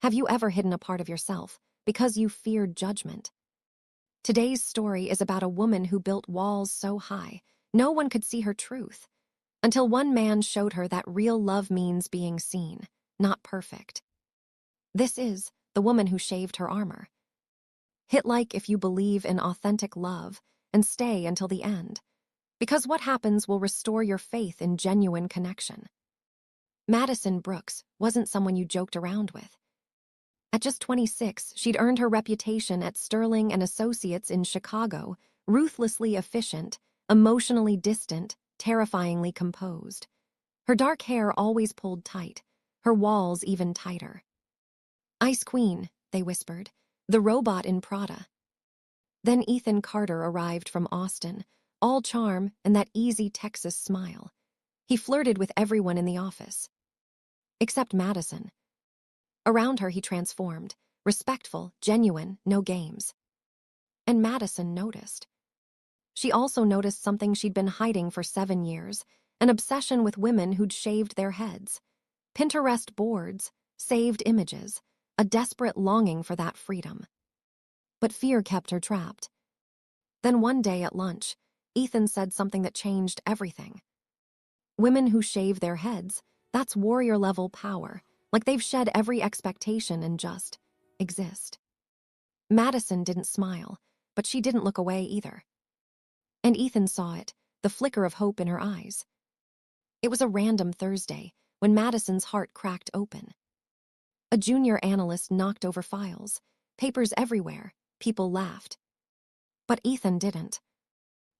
Have you ever hidden a part of yourself because you feared judgment? Today's story is about a woman who built walls so high no one could see her truth, until one man showed her that real love means being seen, not perfect. This is The Woman Who Shaved Her Armor. Hit like if you believe in authentic love and stay until the end, because what happens will restore your faith in genuine connection. Madison Brooks wasn't someone you joked around with. At just 26, she'd earned her reputation at Sterling and Associates in Chicago, ruthlessly efficient, emotionally distant, terrifyingly composed. Her dark hair always pulled tight, her walls even tighter. "Ice Queen," they whispered, "the robot in Prada." Then Ethan Carter arrived from Austin, all charm and that easy Texas smile. He flirted with everyone in the office. Except Madison. Around her he transformed, respectful, genuine, no games. And Madison noticed. She also noticed something she'd been hiding for 7 years, an obsession with women who'd shaved their heads. Pinterest boards, saved images, a desperate longing for that freedom. But fear kept her trapped. Then one day at lunch, Ethan said something that changed everything. Women who shave their heads, that's warrior-level power, like they've shed every expectation and just exist. Madison didn't smile, but she didn't look away either. And Ethan saw it, the flicker of hope in her eyes. It was a random Thursday when Madison's heart cracked open. A junior analyst knocked over files, papers everywhere, people laughed. But Ethan didn't.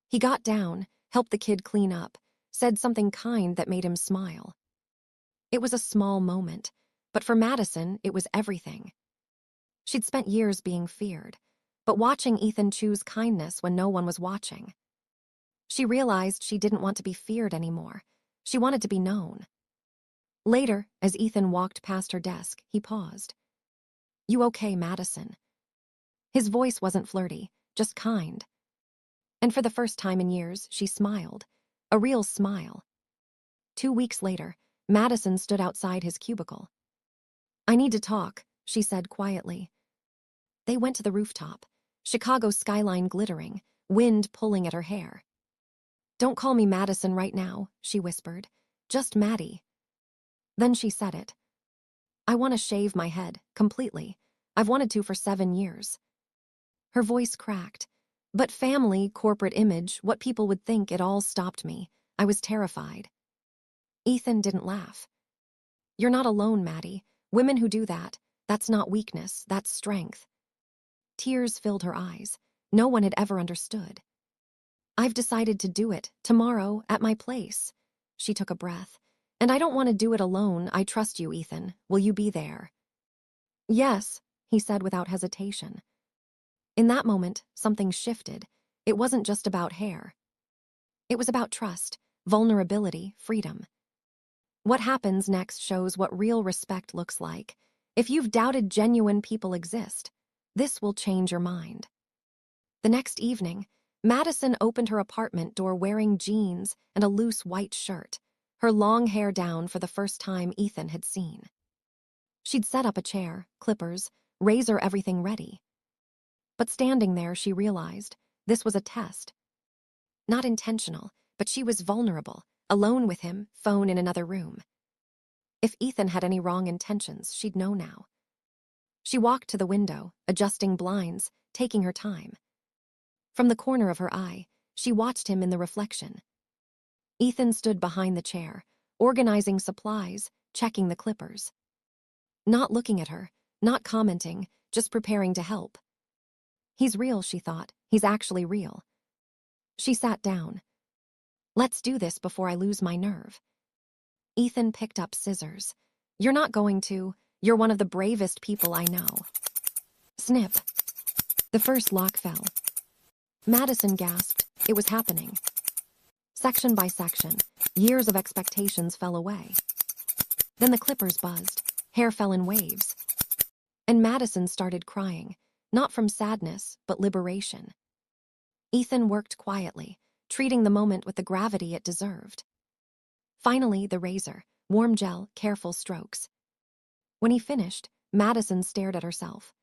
He got down, helped the kid clean up, said something kind that made him smile. It was a small moment, but for Madison, it was everything. She'd spent years being feared, but watching Ethan choose kindness when no one was watching. She realized she didn't want to be feared anymore. She wanted to be known. Later, as Ethan walked past her desk, he paused. "You okay, Madison?" His voice wasn't flirty, just kind. And for the first time in years, she smiled. A real smile. 2 weeks later, Madison stood outside his cubicle. "I need to talk," she said quietly. They went to the rooftop, Chicago's skyline glittering, wind pulling at her hair. "Don't call me Madison right now," she whispered. "Just Maddie." Then she said it. "I want to shave my head, completely. I've wanted to for 7 years." Her voice cracked. But family, corporate image, what people would think, it all stopped me. I was terrified. Ethan didn't laugh. "You're not alone, Maddie. Women who do that, that's not weakness, that's strength." Tears filled her eyes. No one had ever understood. "I've decided to do it, tomorrow, at my place." She took a breath. "And I don't want to do it alone. I trust you, Ethan. Will you be there?" "Yes," he said without hesitation. In that moment, something shifted. It wasn't just about hair. It was about trust, vulnerability, freedom. What happens next shows what real respect looks like. If you've doubted genuine people exist, this will change your mind. The next evening, Madison opened her apartment door wearing jeans and a loose white shirt, her long hair down for the first time Ethan had seen. She'd set up a chair, clippers, razor, everything ready. But standing there, she realized this was a test. Not intentional, but she was vulnerable, alone with him, phone in another room. If Ethan had any wrong intentions, she'd know now. She walked to the window, adjusting blinds, taking her time. From the corner of her eye, she watched him in the reflection. Ethan stood behind the chair, organizing supplies, checking the clippers. Not looking at her, not commenting, just preparing to help. He's real, she thought. He's actually real. She sat down. "Let's do this before I lose my nerve." Ethan picked up scissors. "You're not going to. You're one of the bravest people I know." Snip. The first lock fell. Madison gasped. It was happening. Section by section, years of expectations fell away. Then the clippers buzzed. Hair fell in waves. And Madison started crying, not from sadness, but liberation. Ethan worked quietly, treating the moment with the gravity it deserved. Finally, the razor, warm gel, careful strokes. When he finished, Madison stared at herself.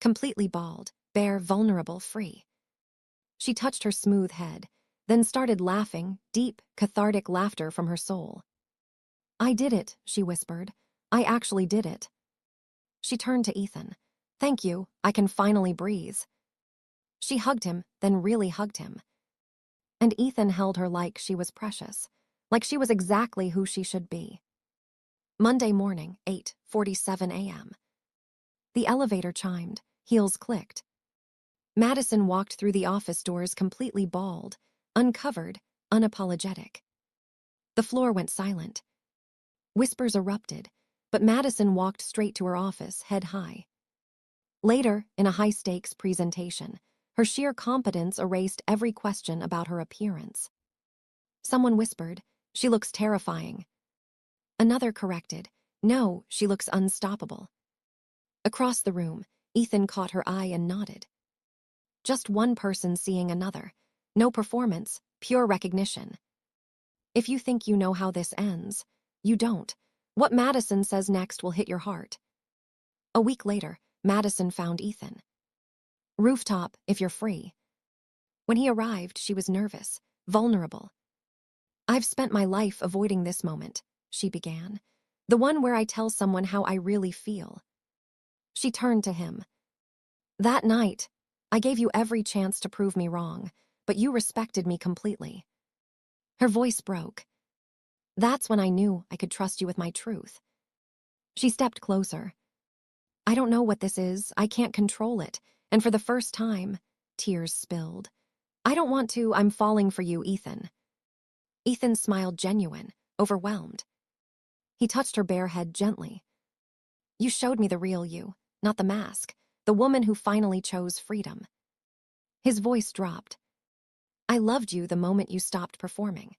Completely bald, bare, vulnerable, free. She touched her smooth head, then started laughing, deep, cathartic laughter from her soul. "I did it," she whispered. "I actually did it." She turned to Ethan. "Thank you, I can finally breathe." She hugged him, then really hugged him. And Ethan held her like she was precious, like she was exactly who she should be. Monday morning, 8:47 a.m. The elevator chimed, heels clicked. Madison walked through the office doors completely bald, uncovered, unapologetic. The floor went silent. Whispers erupted, but Madison walked straight to her office, head high. Later, in a high-stakes presentation, her sheer competence erased every question about her appearance. Someone whispered, "She looks terrifying." Another corrected, "No, she looks unstoppable." Across the room, Ethan caught her eye and nodded. Just one person seeing another. No performance, pure recognition. If you think you know how this ends, you don't. What Madison says next will hit your heart. A week later, Madison found Ethan. "Rooftop, if you're free." When he arrived, she was nervous, vulnerable. "I've spent my life avoiding this moment," she began. "The one where I tell someone how I really feel." She turned to him. "That night, I gave you every chance to prove me wrong, but you respected me completely." Her voice broke. "That's when I knew I could trust you with my truth." She stepped closer. "I don't know what this is, I can't control it, and for the first time," tears spilled. "I don't want to, I'm falling for you, Ethan." Ethan smiled genuine, overwhelmed. He touched her bare head gently. "You showed me the real you, not the mask, the woman who finally chose freedom." His voice dropped. "I loved you the moment you stopped performing."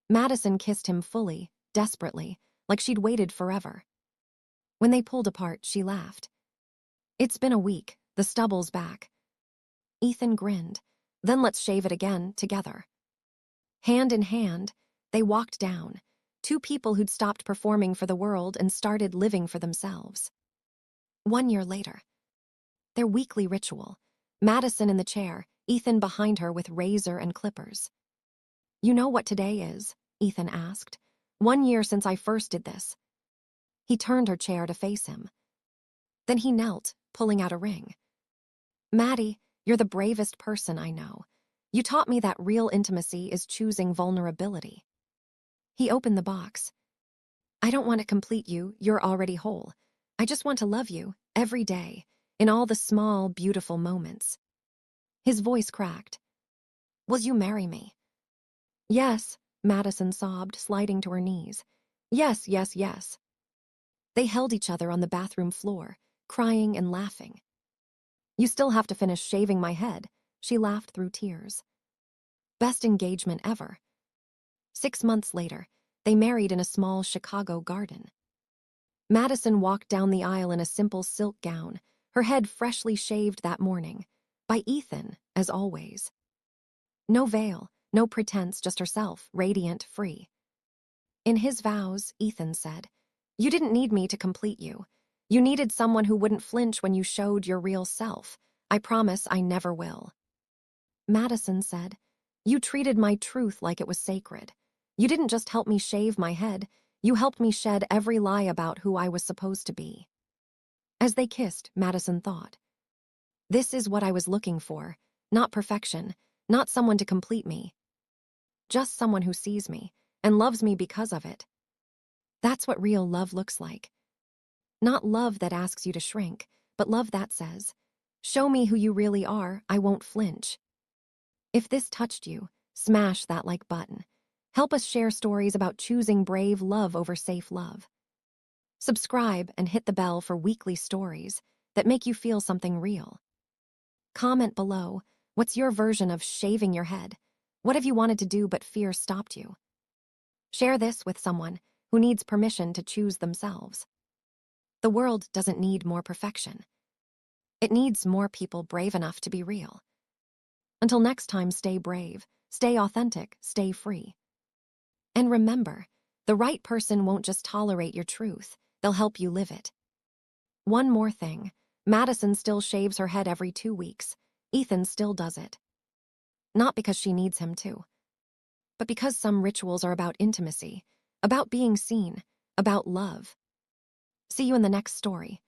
Madison kissed him fully, desperately, like she'd waited forever. When they pulled apart, she laughed. "It's been a week, the stubble's back." Ethan grinned. "Then let's shave it again, together." Hand in hand, they walked down, two people who'd stopped performing for the world and started living for themselves. 1 year later. Their weekly ritual. Madison in the chair, Ethan behind her with razor and clippers. "You know what today is?" Ethan asked. 1 year since I first did this." He turned her chair to face him. Then he knelt, pulling out a ring. "Maddie, you're the bravest person I know. You taught me that real intimacy is choosing vulnerability." He opened the box. "I don't want to complete you, you're already whole. I just want to love you, every day, in all the small, beautiful moments." His voice cracked. "Will you marry me?" "Yes," Madison sobbed, sliding to her knees. "Yes, yes, yes." They held each other on the bathroom floor, crying and laughing. "You still have to finish shaving my head," she laughed through tears. Best engagement ever. 6 months later, they married in a small Chicago garden. Madison walked down the aisle in a simple silk gown, her head freshly shaved that morning, by Ethan, as always. No veil, no pretense, just herself, radiant, free. In his vows, Ethan said, "You didn't need me to complete you. You needed someone who wouldn't flinch when you showed your real self. I promise I never will." Madison said, "You treated my truth like it was sacred. You didn't just help me shave my head, you helped me shed every lie about who I was supposed to be." As they kissed, Madison thought, "This is what I was looking for, not perfection, not someone to complete me. Just someone who sees me and loves me because of it." That's what real love looks like. Not love that asks you to shrink, but love that says, "Show me who you really are, I won't flinch." If this touched you, smash that like button. Help us share stories about choosing brave love over safe love. Subscribe and hit the bell for weekly stories that make you feel something real. Comment below, what's your version of shaving your head? What have you wanted to do but fear stopped you? Share this with someone who needs permission to choose themselves. The world doesn't need more perfection. It needs more people brave enough to be real. Until next time, stay brave, stay authentic, stay free. And remember, the right person won't just tolerate your truth, they'll help you live it. One more thing. Madison still shaves her head every 2 weeks. Ethan still does it. Not because she needs him to, but because some rituals are about intimacy, about being seen, about love. See you in the next story.